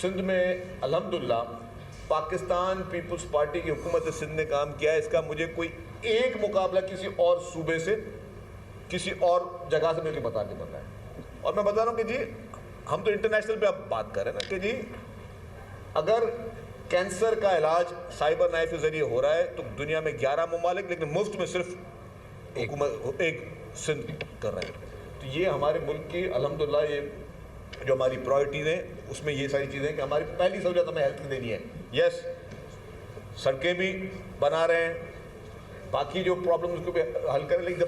सिंध में अल्हम्दुलिल्लाह Pakistan peoples party की हुकूमत सिंध ने काम किया है। इसका मुझे कोई एक मुकाबला किसी और सूबे से, किसी और जगह से मुझे बता के पता है। और मैं बता रहा हूँ कि जी हम तो इंटरनेशनल पे अब बात कर रहे हैं ना कि जी अगर कैंसर का इलाज साइबर नाइफ के जरिए हो रहा है तो दुनिया में 11 ममालिक, लेकिन मुफ्त में सिर्फ एक सिंध कर रहे हैं। तो ये हमारे मुल्क की अल्हम्दुलिल्लाह ये जो हमारी प्रायोरिटीज़ हैं उसमें ये सारी चीज़ें हैं कि हमारी पहली सहूलियत हमें हेल्थ की देनी है। यस, सड़कें भी बना रहे हैं, बाकी जो प्रॉब्लम उसको भी हल करें, लेकिन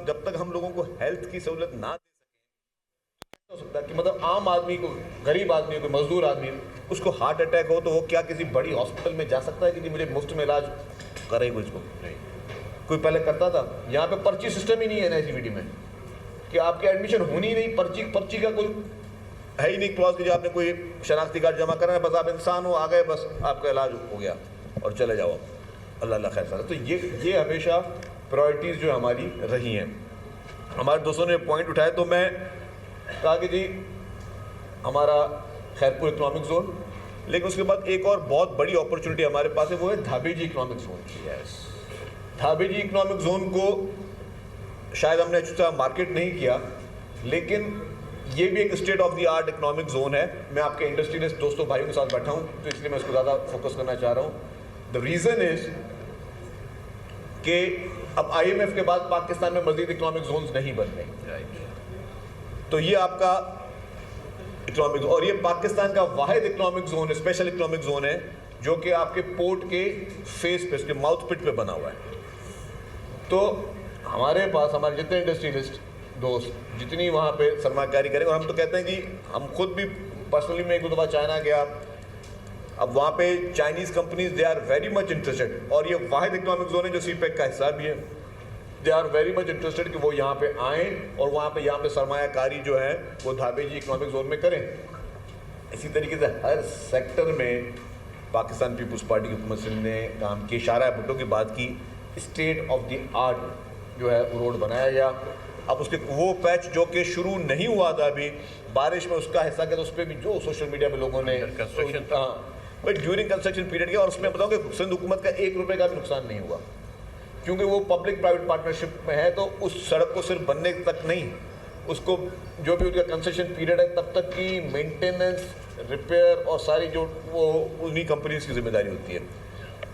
जब तक हम लोगों को हेल्थ की सहूलियत ना दे सकें, हो सकता है कि मतलब आम आदमी को, गरीब आदमी को, मजदूर आदमी उसको हार्ट अटैक हो तो वो क्या किसी बड़ी हॉस्पिटल में जा सकता है कि मुझे मुफ्त में इलाज करेगा? इसको नहीं, कोई पहले करता था। यहाँ पे पर्ची सिस्टम ही नहीं है NICVD में कि आपकी एडमिशन होनी ही नहीं, पर्ची का कोई है ही नहीं क्लॉज कि आपने कोई शनाख्ती कार्ड जमा करना है, बस आप इंसान हो, आ गए, बस आपका इलाज हो गया और चले जाओ, अल्लाह अल्लाह खैर सारा। तो ये हमेशा प्रायोरिटीज़ जो हमारी रही हैं। हमारे दोस्तों ने पॉइंट उठाया तो मैं कहा कि जी हमारा खैरपुर इकनॉमिक जोन, लेकिन उसके बाद एक और बहुत बड़ी अपॉर्चुनिटी हमारे पास है, वो है धाबेजी इकनॉमिक जोन की। यस, धाबेजी इकनॉमिक जोन को शायद हमने अच्छा मार्केट नहीं किया, लेकिन ये भी एक state of the art economic zone है। मैं आपके इंडस्ट्रियलिस्ट दोस्तों भाइयों के साथ बैठा हूँ तो इसलिए मैं इसको ज़्यादा फोकस करना चाह रहा हूँ। द रीज़न इज़ कि अब IMF के बाद पाकिस्तान में मज़ीद इकोनॉमिक जोन्स नहीं बन रहे, तो ये आपका इकोनॉमिक, और ये पाकिस्तान का वाहिद इकोनॉमिक जोन है, स्पेशल इकोनॉमिक जोन है, जो कि आपके पोर्ट के फेस पे, उसके माउथ पिट पे बना हुआ है। तो हमारे पास हमारे जितने इंडस्ट्रियलिस्ट दोस्त जितनी वहाँ पे सरमाकारी करेंगे, और हम तो कहते हैं कि हम खुद भी पर्सनली मैं एक दो दफ़ा चाइना गया, अब वहाँ पे Chinese companies they are very much interested, और ये वाहिद इकोनॉमिक जोन है जो CPEC का हिस्सा भी है। They are very much interested कि वो यहाँ पे आएँ और यहाँ पे सरमायाकारी जो है वो धाबेजी इकोनॉमिक जोन में करें। इसी तरीके से हर सेक्टर में पाकिस्तान पीपल्स पार्टी की हुकूमत सिंध ने काम की। शारा भुट्टो की बात की, स्टेट ऑफ द आर्ट जो है रोड बनाया गया। अब उसके वो पैच जो कि शुरू नहीं हुआ था अभी, बारिश में उसका हिस्सा क्या, तो उस पर भी जो सोशल मीडिया पे लोगों ने construction, but during construction period किया, और उसमें बताऊँ कि सिंध हुकूमत का 1 रुपये का भी नुकसान नहीं हुआ, क्योंकि वो पब्लिक प्राइवेट पार्टनरशिप में है। तो उस सड़क को सिर्फ बनने तक नहीं, उसको जो भी उसका कंस्ट्रक्शन पीरियड है तब तक की मेंटेनेंस, रिपेयर और सारी जो वो उन्हीं कंपनीज की जिम्मेदारी होती है।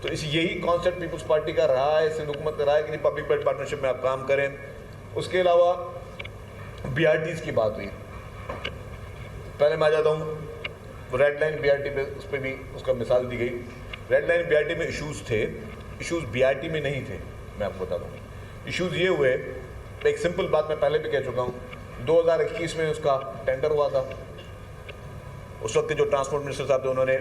तो यही कॉन्सेप्ट पीपल्स पार्टी का रहा है, सिंध हुकूमत का रहा है कि पब्लिक प्राइवेट पार्टनरशिप में आप काम करें। उसके अलावा BRTs की बात हुई, पहले मैं आ जाता हूँ रेड लाइन BRT पे, उस पर भी उसका मिसाल दी गई। रेड लाइन BRT में इश्यूज़ थे, इश्यूज़ BRT में नहीं थे। मैं आपको बताता हूँ इश्यूज़ ये हुए, एक सिंपल बात मैं पहले भी कह चुका हूँ, 2021 में उसका टेंडर हुआ था। उस वक्त के जो ट्रांसपोर्ट मिनिस्टर साहब थे उन्होंने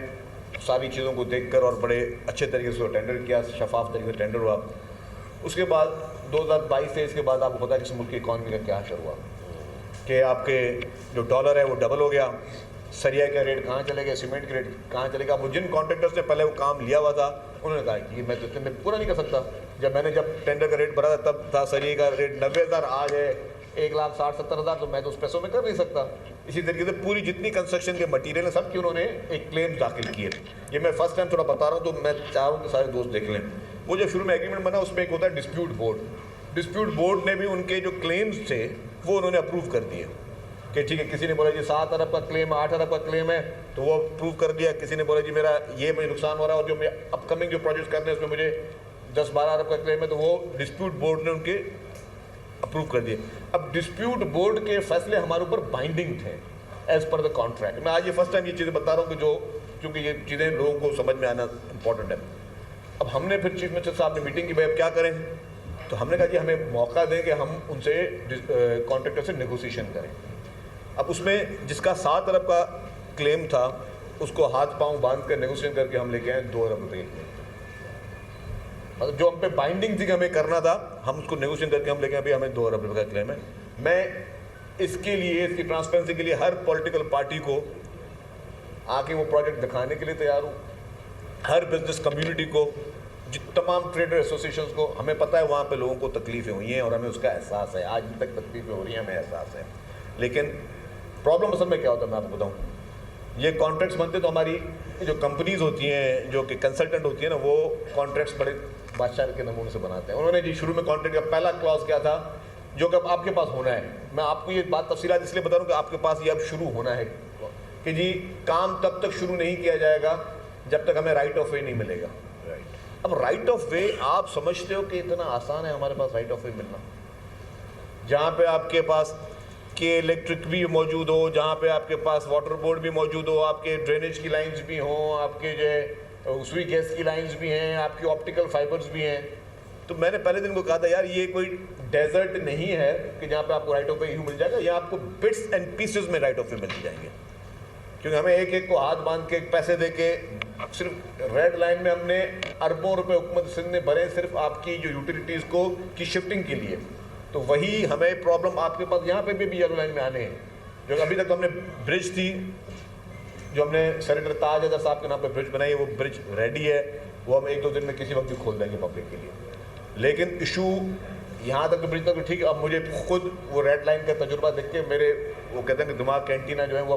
सारी चीज़ों को देखकर और बड़े अच्छे तरीके से टेंडर किया, शफाफ तरीके से टेंडर हुआ। उसके बाद 2022-23 के बाद आपको पता है कि इस मुल्क की इकॉनमी का क्या असर हुआ, कि आपके जो डॉलर है वो डबल हो गया, सरिया का रेट कहाँ चले गए, सीमेंट के रेट कहाँ चले गए। अब जिन कॉन्ट्रैक्टर्स ने पहले वो काम लिया हुआ था उन्होंने कहा कि मैं तो इतने में पूरा नहीं कर सकता। जब टेंडर का रेट भरा था तब था सरिया का रेट 90,000, आज है 1,60,70,000, तो मैं तो उस पैसों में कर नहीं सकता। इसी तरीके से पूरी जितनी कंस्ट्रक्शन के मटीरियल है सब की उन्होंने एक क्लेम दाखिल किए। ये मैं फर्स्ट टाइम थोड़ा बता रहा हूँ तो मैं चाह रहा हूँ कि सारे दोस्त देख लें। वो जो शुरू में एग्रीमेंट बना उसमें एक होता है डिस्प्यूट बोर्ड। डिस्प्यूट बोर्ड ने भी उनके जो क्लेम्स थे वो उन्होंने अप्रूव कर दिए कि ठीक है, किसी ने बोला जी 7 अरब का क्लेम है, 8 अरब का क्लेम है, तो वो अप्रूव कर दिया। किसी ने बोला जी मेरा ये मुझे नुकसान हो रहा है और जो मैं अपकमिंग जो प्रोजेक्ट करने हैं उसमें मुझे 10-12 अरब का क्लेम है, तो वो डिस्प्यूट बोर्ड ने उनके अप्रूव कर दिए। अब डिस्प्यूट बोर्ड के फैसले हमारे ऊपर बाइंडिंग थे एज पर द कॉन्ट्रैक्ट। मैं आज ये फर्स्ट टाइम ये चीज़ें बता रहा हूँ कि क्योंकि ये चीज़ें लोगों को समझ में आना इंपॉर्टेंट है। अब हमने फिर चीफ मिनिस्टर साहब ने मीटिंग की, भाई अब क्या करें, तो हमने कहा कि हमें मौका दें कि हम उनसे कॉन्ट्रैक्टर से नेगोशिएशन करें। अब उसमें जिसका 7 अरब का क्लेम था उसको हाथ पांव बांध कर नेगोशिएशन करके हम लेके आए 2 अरब रुपये। मतलब जो हम पे बाइंडिंग थी कि हमें करना था, हम उसको नेगोशिएशन करके हम लेके आए, भाई हमें 2 अरब रुपये का क्लेम है। मैं इसके लिए, इसकी ट्रांसपेरेंसी के लिए हर पॉलिटिकल पार्टी को आके वो प्रोजेक्ट दिखाने के लिए तैयार हूँ, हर बिजनेस कम्युनिटी को, तमाम ट्रेडर एसोसिएशंस को। हमें पता है वहाँ पे लोगों को तकलीफ़ें हुई हैं और हमें उसका एहसास है, आज तक तकलीफ़ें हो रही हैं, हमें एहसास है। लेकिन प्रॉब्लम असल में क्या होता है मैं आपको बताऊँ, ये कॉन्ट्रैक्ट्स बनते तो हमारी जो कंपनीज होती हैं, जो कि कंसल्टेंट होती है ना, वो कॉन्ट्रैक्ट्स बड़े बादशाह के नमूने से बनाते हैं। उन्होंने जी शुरू में कॉन्ट्रैक्ट का पहला क्लॉज क्या था, जो कि अब आपके पास होना है। मैं आपको ये बात तफसीलात इसलिए बता रहा हूँ कि आपके पास ये अब शुरू होना है कि जी काम तब तक शुरू नहीं किया जाएगा जब तक हमें राइट ऑफ वे नहीं मिलेगा। अब राइट ऑफ वे आप समझते हो कि इतना आसान है हमारे पास राइट ऑफ वे मिलना, जहाँ पे आपके पास के इलेक्ट्रिक भी मौजूद हो, जहाँ पे आपके पास वाटर बोर्ड भी मौजूद हो, आपके ड्रेनेज की लाइंस भी हों, आपके जो उसवी गैस की लाइंस भी हैं, आपकी ऑप्टिकल फाइबर्स भी हैं। तो मैंने पहले दिन को कहा था यार ये कोई डेजर्ट नहीं है कि जहाँ पे आपको राइट ऑफ वे यूँ मिल जाएगा, यहाँ आपको बिट्स एंड पीसेस में राइट ऑफ वे मिल जाएंगे। क्योंकि हमें एक एक को हाथ बांध के पैसे दे के, सिर्फ रेड लाइन में हमने अरबों रुपए हुकूमत सिंध ने भरे सिर्फ आपकी जो यूटिलिटीज़ को की शिफ्टिंग के लिए। तो वही हमें प्रॉब्लम आपके पास यहाँ पे भी येलो लाइन में आने हैं। जो अभी तक तो हमने ब्रिज थी, जो हमने सेनेटर ताज अजहर साहब के नाम पे ब्रिज बनाई है, वो ब्रिज रेडी है, वो हम 1-2 दिन में किसी वक्त भी खोल देंगे पब्लिक के लिए। लेकिन इशू यहाँ तक तो ब्रिज तक तो ठीक है। अब मुझे खुद वो रेड लाइन का तजुर्बा देख के मेरे वो कहते हैं कि दिमाग कैंटीना जो है वो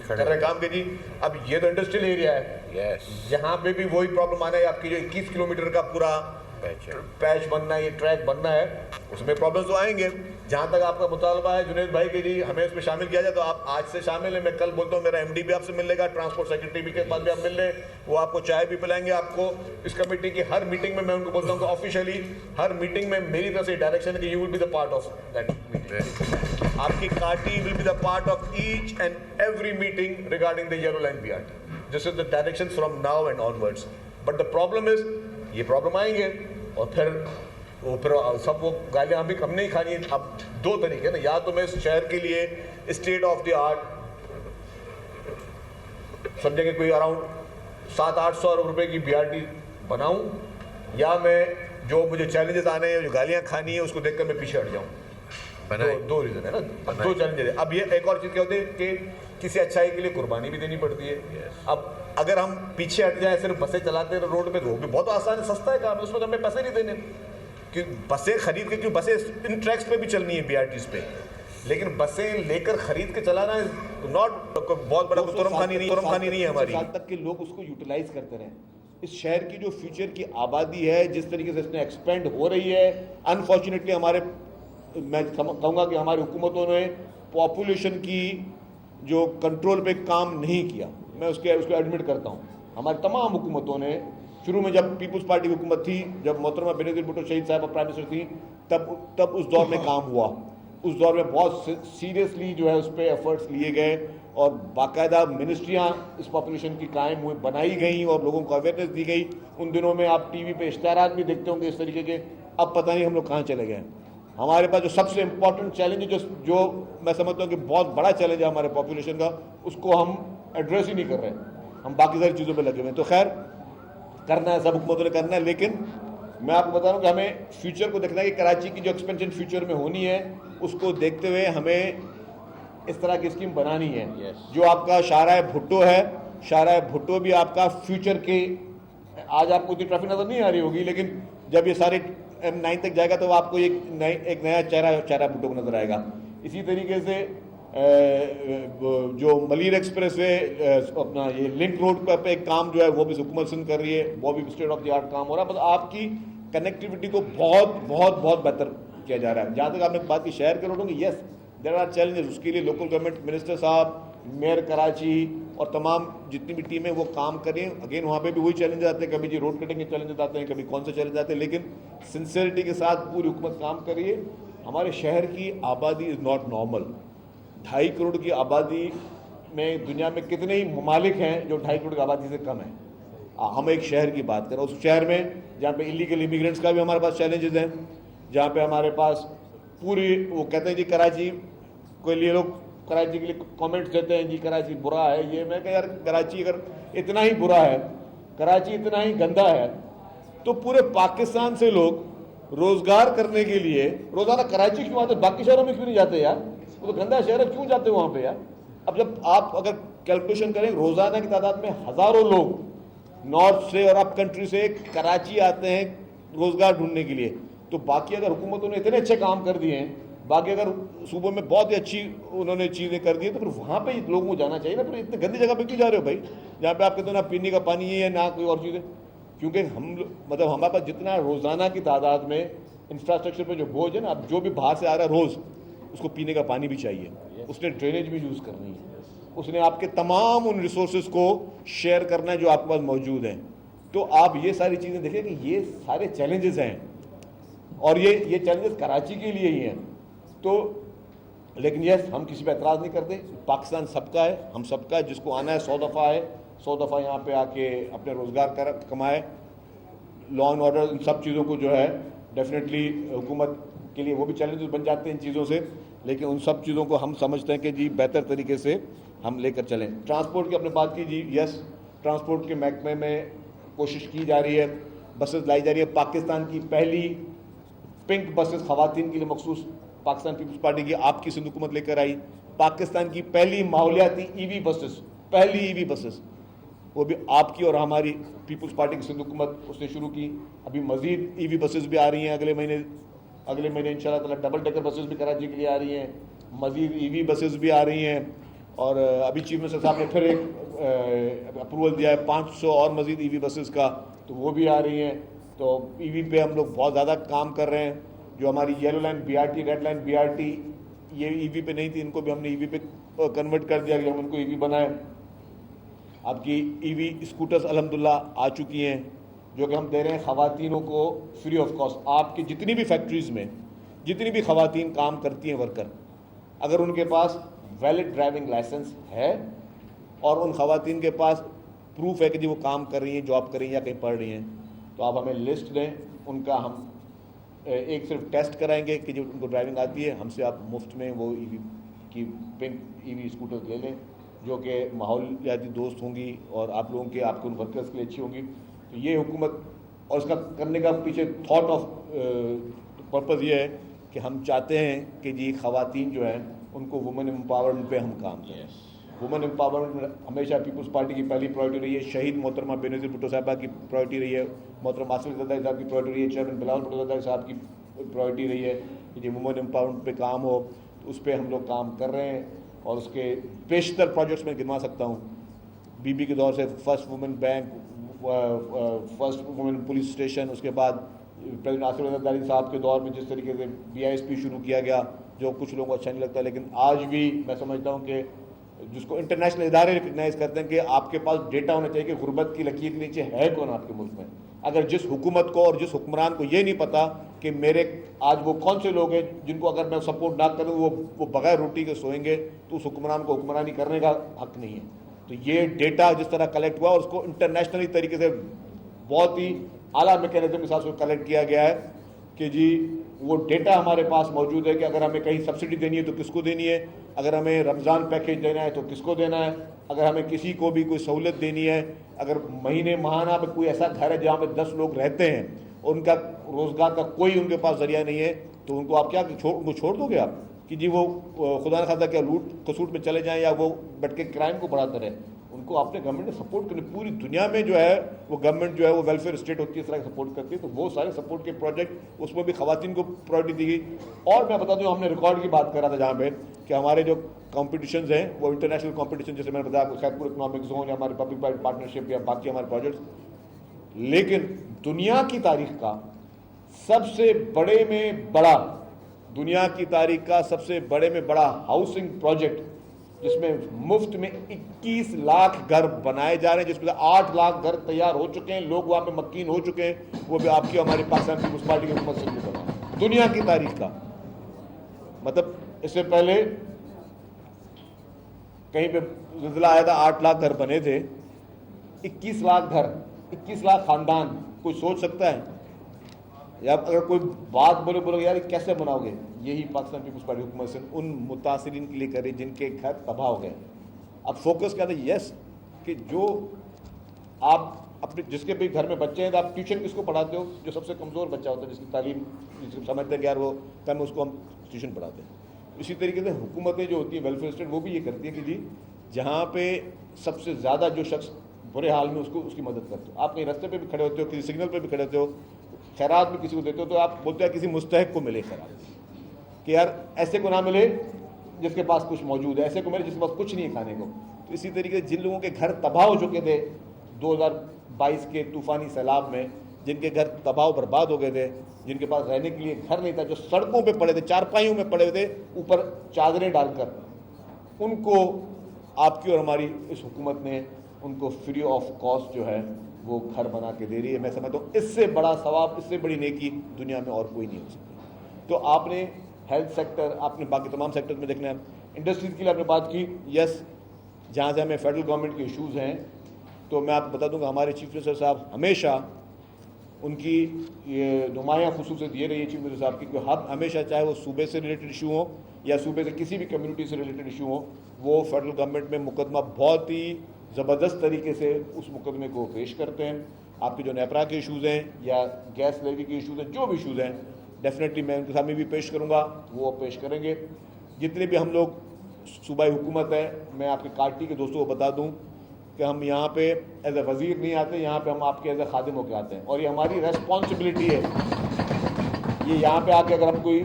कर रहे काम के जी। अब ये तो इंडस्ट्रियल एरिया है, यहाँ पे भी वही प्रॉब्लम आना है। आपकी जो 21 किलोमीटर का पूरा पैच बनना है, ये ट्रैक बनना है, उसमें प्रॉब्लम्स तो आएंगे। जहाँ तक आपका मुतालबा है जुनैद भाई के जी हमें इसमें शामिल किया जाए, तो आप आज से शामिल हैं। मैं कल बोलता हूँ मेरा एमडी भी आपसे मिल लेगा, ट्रांसपोर्ट सेक्रेटरी भी के पास भी आप मिल लें, वो आपको चाय भी पिलाएंगे। आपको इस कमेटी की हर मीटिंग में मैं उनको बोलता हूँ कि ऑफिशियली हर मीटिंग में मेरी तरफ से डायरेक्शन है कि you will be the part of that meeting. आपकी party will be the part of each and every meeting regarding the yellow line BRT. This is the direction from now and onwards. But the problem is ये problem आएंगे और फिर सब वो गालियाँ भी हमने ही खानी है। अब 2 तरीके ना, या तो मैं इस शहर के लिए स्टेट ऑफ द आर्ट समझेंगे कोई अराउंड 700-800 रुपए की बीआरटी बनाऊं, या मैं जो मुझे चैलेंजेस आने हैं, जो गालियाँ खानी है, उसको देखकर मैं पीछे हट जाऊं। दो रीजन है ना, 2 चैलेंजेस है। अब ये एक और चीज़ क्या होती है कि किसी अच्छाई के लिए कुर्बानी भी देनी पड़ती है। अब अगर हम पीछे हट जाएं, सिर्फ बसें चलाते हैं रोड पे, तो वो भी बहुत आसान है, सस्ता है काम, उसमें तो हमें पैसे नहीं देने। कि बसें खरीद के, क्यों बसें इन ट्रैक्स पे भी चलनी है बीआरटीज़ पे, लेकिन बसें लेकर खरीद के चलाना नॉट बहुत बड़ा तुरम खानी नहीं है हमारी। साल तक के लोग उसको यूटिलाइज करते रहें। इस शहर की जो फ्यूचर की आबादी है, जिस तरीके से इसने एक्सपेंड हो रही है, अनफॉर्चुनेटली मैं कहूँगा कि हमारी हुकूमतों ने पॉपुलेशन की जो कंट्रोल पे काम नहीं किया। मैं उसको एडमिट करता हूँ। हमारी तमाम हुकूमतों ने, शुरू में जब पीपल्स पार्टी की हुकूमत थी, जब मोहतरमा बेनज़ीर भुट्टो शहीद साहब प्राइम मिनिस्टर थी, तब उस दौर में काम हुआ। उस दौर में बहुत सीरियसली जो है उस पर एफर्ट्स लिए गए और बाकायदा मिनिस्ट्रियाँ इस पॉपुलेशन की कायम हुई, बनाई गई और लोगों को अवेयरनेस दी गई। उन दिनों में आप टीवी पे इश्तहारात भी देखते होंगे इस तरीके के। अब पता नहीं हम लोग कहाँ चले गए। हमारे पास जो सबसे इम्पोर्टेंट चैलेंज है, जो मैं समझता हूँ कि बहुत बड़ा चैलेंज है हमारे पॉपुलेशन का, उसको हम एड्रेस ही नहीं कर रहे हैं। हम बाकी सारी चीज़ों पे लगे हुए हैं। तो खैर करना है, सब हुकूमतों ने करना है, लेकिन मैं आपको बता रहा हूँ कि हमें फ्यूचर को देखना है कि कराची की जो एक्सपेंशन फ्यूचर में होनी है, उसको देखते हुए हमें इस तरह की स्कीम बनानी है। जो आपका शाहराह भुट्टो है, शाहराह भुट्टो भी आपका फ्यूचर के, आज आपको इतनी ट्रैफिक नज़र नहीं आ रही होगी, लेकिन जब ये सारे M9 तक जाएगा तो आपको एक नया चेहरा भुट्टो को नजर आएगा। इसी तरीके से जो मलीर एक्सप्रेस वे अपना ये लिंक रोड पे एक काम जो है वो भी हुकूमत सिंध कर रही है, वो भी स्टेट ऑफ द आर्ट काम हो रहा है। बस आपकी कनेक्टिविटी को बहुत बहुत बहुत बेहतर किया जा रहा है। जहाँ तक आपने बात की शहर के रोडों की, येस देयर आर चैलेंजेस, उसके लिए लोकल गवर्नमेंट मिनिस्टर साहब, मेयर कराची और तमाम जितनी भी टीमें वो काम करें। अगेन वहाँ पे भी वही चैलेंजेस आते हैं, कभी जी रोड कटिंग के चैलेंजेस आते हैं, कभी कौन से चैलेंज आते हैं, लेकिन सिंसियरिटी के साथ पूरी हुकूमत काम कर रही है। हमारे शहर की आबादी इज़ नॉट नॉर्मल। 2.5 करोड़ की आबादी में दुनिया में कितने ही ममालिक हैं जो 2.5 करोड़ की आबादी से कम है। हम एक शहर की बात करें, उस शहर में जहाँ पे इलीगल इमिग्रेंट्स का भी हमारे पास चैलेंजेस हैं, जहाँ पे हमारे पास पूरी वो कहते हैं जी कराची के लिए लोग कराची के लिए कमेंट्स देते हैं जी कराची बुरा है, ये मैं कह यार कराची अगर इतना ही बुरा है, कराची इतना ही गंदा है, तो पूरे पाकिस्तान से लोग रोजगार करने के लिए रोजाना कराची क्यों आते, बाकी शहरों में क्यों नहीं जाते यार? वो तो गंदा शहर है, क्यों जाते हो वहाँ पे यार? अब जब आप अगर कैलकुलेशन करें, रोजाना की तादाद में हजारों लोग नॉर्थ से और अप कंट्री से कराची आते हैं रोजगार ढूंढने के लिए, तो बाकी अगर हुकूमतों ने इतने अच्छे काम कर दिए हैं बाकी अगर सूबों में बहुत ही अच्छी उन्होंने चीज़ें कर दी तो फिर वहाँ पे लोगों को जाना चाहिए ना। फिर इतने गंदी जगह पे क्यों जा रहे हो भाई, जहाँ पे आप कहते हो ना पीने का पानी ही है ना कोई और चीज़ है। क्योंकि मतलब हमारे पास जितना रोज़ाना की तादाद में इंफ्रास्ट्रक्चर पे जो बोझ है ना, अब जो भी बाहर से आ रहा है रोज़ उसको पीने का पानी भी चाहिए, उसने ड्रेनेज भी यूज़ करनी है, उसने आपके तमाम उन रिसोर्सेज को शेयर करना है जो आपके पास मौजूद हैं। तो आप ये सारी चीज़ें देखिए कि ये सारे चैलेंजेस हैं और ये चैलेंजेस कराची के लिए ही हैं। तो लेकिन यस, हम किसी पे एतराज़ नहीं करते। पाकिस्तान सबका है, हम सबका है, जिसको आना है 100 दफ़ा है, 100 दफ़ा यहाँ पे आके अपने रोज़गार कमाए। लॉ एंड ऑर्डर इन सब चीज़ों को जो है डेफिनेटली हुकूमत के लिए वो भी चैलेंजेस बन जाते हैं इन चीज़ों से, लेकिन उन सब चीज़ों को हम समझते हैं कि जी बेहतर तरीके से हम लेकर चलें। ट्रांसपोर्ट की आपने बात की जी, यस, ट्रांसपोर्ट के महकमे में कोशिश की जा रही है, बसेस लाई जा रही है। पाकिस्तान की पहली पिंक बसेस ख़वातीन के लिए मखसूस पाकिस्तान पीपल्स पार्टी की आपकी सिंध हुकूमत लेकर आई। पाकिस्तान की पहली माहौलियाती ईवी बसेस, पहली ईवी बसेस वो भी आपकी और हमारी पीपल्स पार्टी की सिंध हुकूमत उसने शुरू की। अभी मज़ीद ईवी बसेस भी आ रही हैं अगले महीने इंशाल्लाह ताला। डबल डेकर बसेस भी कराची के लिए आ रही हैं, मज़ीद ईवी बसेस भी आ रही हैं। और अभी चीफ मिनिस्टर साहब ने फिर एक अप्रूवल दिया है 500 और मज़ीद ईवी बसेस का, तो वो भी आ रही हैं। तो ईवी पे हम लोग बहुत ज़्यादा काम कर रहे हैं। जो हमारी yellow line BRT, red line BRT, ये ईवी पे नहीं थी, इनको भी हमने ईवी पे कन्वर्ट कर दिया कि हम इनको ईवी बनाएं। आपकी ईवी स्कूटर्स अल्हम्दुलिल्लाह आ चुकी हैं जो कि हम दे रहे हैं ख़वातीनों को फ्री ऑफ कॉस्ट। आपकी जितनी भी फैक्ट्रीज़ में जितनी भी ख़वातीन काम करती हैं वर्कर, अगर उनके पास वैलिड ड्राइविंग लाइसेंस है और उन ख़वातीन के पास प्रूफ है कि जी वो काम कर रही हैं, जॉब कर रही हैं या कहीं पढ़ रही हैं, तो आप हमें लिस्ट दें उनका। हम एक सिर्फ टेस्ट कराएंगे कि जो उनको ड्राइविंग आती है, हमसे आप मुफ्त में वो ईवी की पिंक ईवी स्कूटर्स ले लें जो कि माहौलियाती दोस्त होंगी और आप लोगों के आपके उन वर्कर्स के लिए अच्छी होंगी। तो ये हुकूमत और इसका करने का पीछे थॉट ऑफ पर्पज़ ये है कि हम चाहते हैं कि जी ख़वातीन जो हैं उनको वुमेन एम्पावरमेंट पे हम काम करें। वुमेन एम्पावरमेंट में हमेशा पीपल्स पार्टी की पहली प्रायोरिटी रही है। शहीद मोहतरमा बेनज़ीर भुट्टो साहबा की प्रायोरिटी रही है, मोहतरमा आसिफ ज़रदारी साहब की प्रायोरिटी रही है, चेयरमैन बिलावल भुट्टो ज़रदारी साहब की प्रायोरिटी रही है कि जी वुमेन एम्पावरमेंट पे काम हो। तो उस पर हम लोग काम कर रहे हैं और उसके पेशतर प्रोजेक्ट्स में गिनवा सकता हूँ। बीबी के दौर से first women bank, first women police station, उसके बाद प्रेसिडेंट आसिफ ज़रदारी साहब के दौर में जिस तरीके से BISP शुरू किया गया जो कुछ लोगों को अच्छा नहीं लगता, लेकिन आज भी मैं समझता हूँ कि जिसको इंटरनेशनल इदारे रिकग्नाइज करते हैं कि आपके पास डेटा होना चाहिए कि गुर्बत की लकीर के नीचे है कौन आपके मुल्क में। अगर जिस हुकूमत को और जिस हुक्मरान को ये नहीं पता कि मेरे आज वो कौन से लोग हैं जिनको अगर मैं सपोर्ट ना करूँ वो बगैर रोटी के सोएंगे, तो उस हुक्मरान को हुक्मरानी करने का हक नहीं है। तो ये डेटा जिस तरह कलेक्ट हुआ और उसको इंटरनेशनली तरीके से बहुत ही आला मैकेनिज्म के साथ उसको कलेक्ट किया गया है कि जी वो डेटा हमारे पास मौजूद है कि अगर हमें कहीं सब्सिडी देनी है तो किसको देनी है, अगर हमें रमज़ान पैकेज देना है तो किसको देना है, अगर हमें किसी को भी कोई सहूलत देनी है, अगर महीने माहाना में कोई ऐसा घर है जहाँ पे 10 लोग रहते हैं और उनका रोज़गार का कोई उनके पास जरिया नहीं है, तो उनको आप क्या उनको छोड़ दोगे आप कि जी वो खुदा न खास्ता क्या लूट खसूट में चले जाएँ या वो बैठ के क्राइम को बढ़ाते रहें। उनको आपने गवर्नमेंट ने सपोर्ट करनी। पूरी दुनिया में जो है वो गवर्नमेंट जो है वो वेलफेयर स्टेट होती है, इस तरह का सपोर्ट करती है। तो वो सारे सपोर्ट के प्रोजेक्ट उसमें भी ख़वातीन को प्रायोरिटी दी गई। और मैं बता दूं, हमने रिकॉर्ड की बात करा था जहाँ पे कि हमारे जो कॉम्पिटिशन्स हैं वो इंटरनेशनल कॉम्पिटिशन, जैसे मैंने बताया आपको खैरपुर इकनॉमिक जोन या हमारे पब्लिक प्राइवेट पार्टनरशिप या बाकी हमारे प्रोजेक्ट्स, लेकिन दुनिया की तारीख का सबसे बड़े में बड़ा, दुनिया की तारीख का सबसे बड़े में बड़ा हाउसिंग प्रोजेक्ट जिसमें मुफ्त में 21 लाख घर बनाए जा रहे हैं, जिसमें 8 लाख घर तैयार हो चुके हैं, लोग वहां पे मक्कीन हो चुके हैं, वो भी आपकी हमारी पाकिस्तान पीपल्स पार्टी की हुकूमत से बना। दुनिया की तारीख का मतलब इससे पहले कहीं पे ज़िलज़िला आया था 8 लाख घर बने थे, 21 लाख घर, 21 लाख खानदान। कोई सोच सकता है? या अगर कोई बात बोले यार कैसे बनाओगे, यही पाकिस्तान पीपल्स पार्टी हुकूमत से उन मुतासिरीन के लिए करे जिनके घर तबाह हो गए। अब फोकस क्या था? यस, कि जो आप अपने जिसके भी घर में बच्चे हैं तो आप ट्यूशन किसको पढ़ाते हो? जो सबसे कमज़ोर बच्चा होता है, जिसकी तालीम जिसको समझते हैं कि यार वो कम, उसको हम ट्यूशन पढ़ाते हैं। इसी तरीके से हुकूमतें जो होती हैं वेलफेयर स्टेट, वो भी ये करती है कि जी जहाँ पे सबसे ज़्यादा जो शख्स बुरे हाल में उसको उसकी मदद करते हो। आप कहीं रास्ते पे भी खड़े होते हो, किसी सिग्नल पे भी खड़े होते हो, खैरात भी किसी को देते हो, तो आप बोलते हैं किसी मुस्तहिक को मिले खैरात। कि यार ऐसे को ना मिले जिसके पास कुछ मौजूद है, ऐसे को मिले जिसके पास कुछ नहीं है खाने को। तो इसी तरीके से जिन लोगों के घर तबाह हो चुके थे 2022 के तूफानी सैलाब में, जिनके घर तबाह बर्बाद हो गए थे, जिनके पास रहने के लिए घर नहीं था, जो सड़कों पे पड़े थे, चारपाइयों में पड़े थे ऊपर चादरें डालकर, उनको आपकी और हमारी इस हुकूमत ने उनको फ्री ऑफ कॉस्ट जो है वो घर बना के दे रही है। मैं समझता हूँ इससे बड़ा सवाब, इससे बड़ी नेकी दुनिया में और कोई नहीं हो सकती। तो आपने हेल्थ सेक्टर, आपने बाकी तमाम सेक्टर में देखना है, इंडस्ट्रीज के लिए आपने बात की। यस, जहाँ से हमें फेडरल गवर्नमेंट के इशूज़ हैं, तो मैं आपको बता दूंगा हमारे चीफ मिनिस्टर साहब हमेशा, उनकी ये नुमायाँ खुसूसियत ये रही है चीफ मिनिस्टर साहब की, कि हमेशा चाहे वो सूबे से रिलेटेड इशू हो या सूबे से किसी भी कम्युनिटी से रिलेटेड इशू हो, वो फेडरल गवर्नमेंट में मुकदमा बहुत ही ज़बरदस्त तरीके से उस मुकदमे को पेश करते हैं। आपके जो नेपरा के इशूज़ हैं या गैस लेवी के इशूज़ हैं, जो भी इशूज़ हैं, डेफिनेटली मैं उनके सामने भी पेश करूँगा, वो पेश करेंगे। जितने भी हम लोग सूबाई हुकूमत है, मैं आपके पार्टी के दोस्तों को बता दूं कि हम यहाँ पे एज ए वज़ीर नहीं आते, यहाँ पे हम आपके एज ए खादिम होकर आते हैं, और ये हमारी रेस्पॉन्सिबिलिटी है। ये यहाँ पे आके अगर हम कोई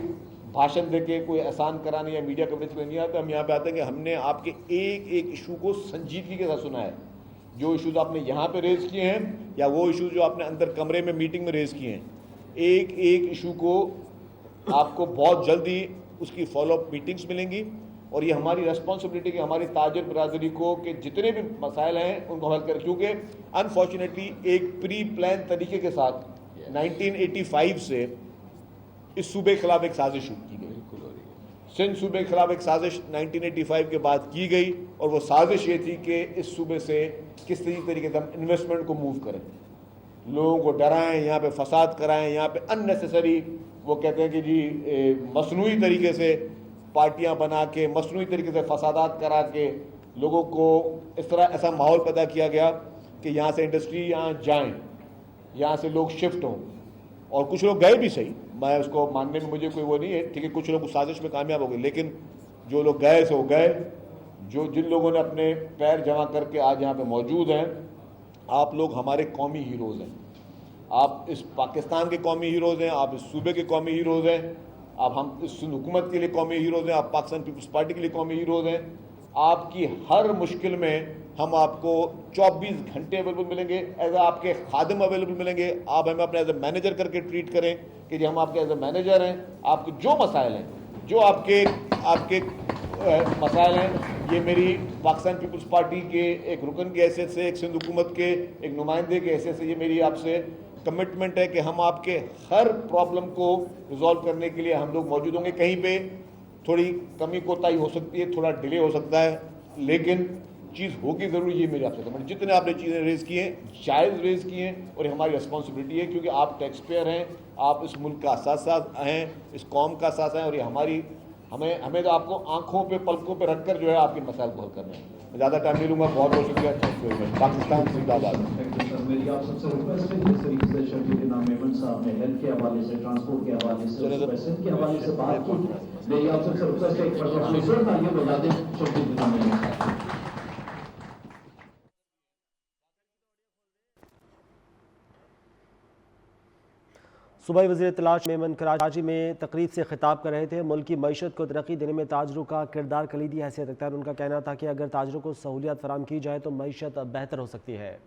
भाषण दे के कोई एहसान कराने या मीडिया कवरेज करने नहीं आते, हम यहाँ पे आते हैं कि हमने आपके एक एक इशू को संजीदगी के साथ सुना है। जो इशूज़ आपने यहाँ पे रेज़ किए हैं या वो इशूज़ जो आपने अंदर कमरे में मीटिंग में रेज़ किए हैं, एक एक इशू को आपको बहुत जल्दी उसकी फॉलोअप मीटिंग्स मिलेंगी। और ये हमारी रेस्पॉन्सिबिलिटी कि हमारी ताजर बरादरी को कि जितने भी मसाइल हैं उनको हल करें, क्योंकि अनफॉर्चुनेटली एक प्री प्लान तरीके के साथ 1985 से इस सूबे के खिलाफ एक साजिश शुरू की गई। सिंध सूबे के खिलाफ एक साजिश 1985 के बाद की गई, और वो साजिश ये थी कि इस सूबे से किस तरीके से हम इन्वेस्टमेंट को मूव करें, लोगों को डराएं, यहाँ पे फसाद कराएं, यहाँ पे अननेसेसरी वो कहते हैं कि जी मसनूई तरीके से पार्टियां बना के, मसनूई तरीके से फसादात करा के लोगों को इस तरह ऐसा माहौल पैदा किया गया कि यहाँ से इंडस्ट्री यहाँ जाएं, यहाँ से लोग शिफ्ट हों, और कुछ लोग गए भी सही, मैं उसको मानने में मुझे कोई वो नहीं है, ठीक है, कुछ लोग उस साजिश में कामयाब हो गए, लेकिन जो लोग गए से वो गए। जो जिन लोगों ने अपने पैर जमा करके आज यहाँ पे मौजूद हैं, आप लोग हमारे कौमी हीरोज़ हैं, आप इस पाकिस्तान के कौमी हीरोज़ हैं, आप इस सूबे के कौमी हीरोज़ हैं, आप हम इस हुकूमत के लिए कौमी हीरोज़ हैं, आप पाकिस्तान पीपल्स पार्टी के लिए कौमी हीरोज़ हैं। आपकी हर मुश्किल में हम आपको 24 घंटे अवेलेबल मिलेंगे, एज आपके खादिम अवेलेबल मिलेंगे। आप हमें अपने एज ए मैनेजर करके ट्रीट करें कि जी हम आपके एज ए मैनेजर हैं, आपके जो मसाइल हैं, जो आपके मसाइल हैं, ये मेरी पाकिस्तान पीपल्स पार्टी के एक रुकन की हैसियत से, एक सिंध हुकूमत के एक नुमाइंदे की हैसियत से ये मेरी आपसे कमिटमेंट है कि हम आपके हर प्रॉब्लम को रिजॉल्व करने के लिए हम लोग मौजूद होंगे। कहीं पे थोड़ी कमी कोताही हो सकती है, थोड़ा डिले हो सकता है, लेकिन चीज़ होगी ज़रूर, ये मेरी आपसे कमिटमेंट। जितने आपने चीज़ें रेज़ की हैं, जायज़ रेज़ की हैं, और ये हमारी रिस्पॉन्सिबिलिटी है, क्योंकि आप टैक्स पेयर हैं, आप इस मुल्क का साथ हैं, इस कौम का साथ हैं, और ये हमारी हमें तो आपको आंखों पे पलकों पे रखकर जो है आपके मसाइल को हल करना है। मैं ज़्यादा टाइम नहीं लूँगा, बहुत बहुत शुक्रिया। Thank you very much. Pakistan जिंदाबाद। मेरी आप सबसे रिक्वेस्ट है, जिस तरीके से शफीक इनाम मेमन साहब ने हेल्थ के हवाले से, ट्रांसपोर्ट के हवाले से, पैसेंजर के हवाले से बात की, मेरी आप सबसे रिक्वेस्ट है एक फर्स्ट ये बता दें शफीक इनाम मेमन साहब। सूबाई वज़ीर तलाश मेमन कराची में तकरीब से खिताब कर रहे थे। मुल्क की मईशत को तरक्की देने में ताजरों का किरदार कलीदी हैसियत रखता है। उनका कहना था कि अगर ताजरों को सहूलियत फराम की जाए तो मईशत बेहतर हो सकती है।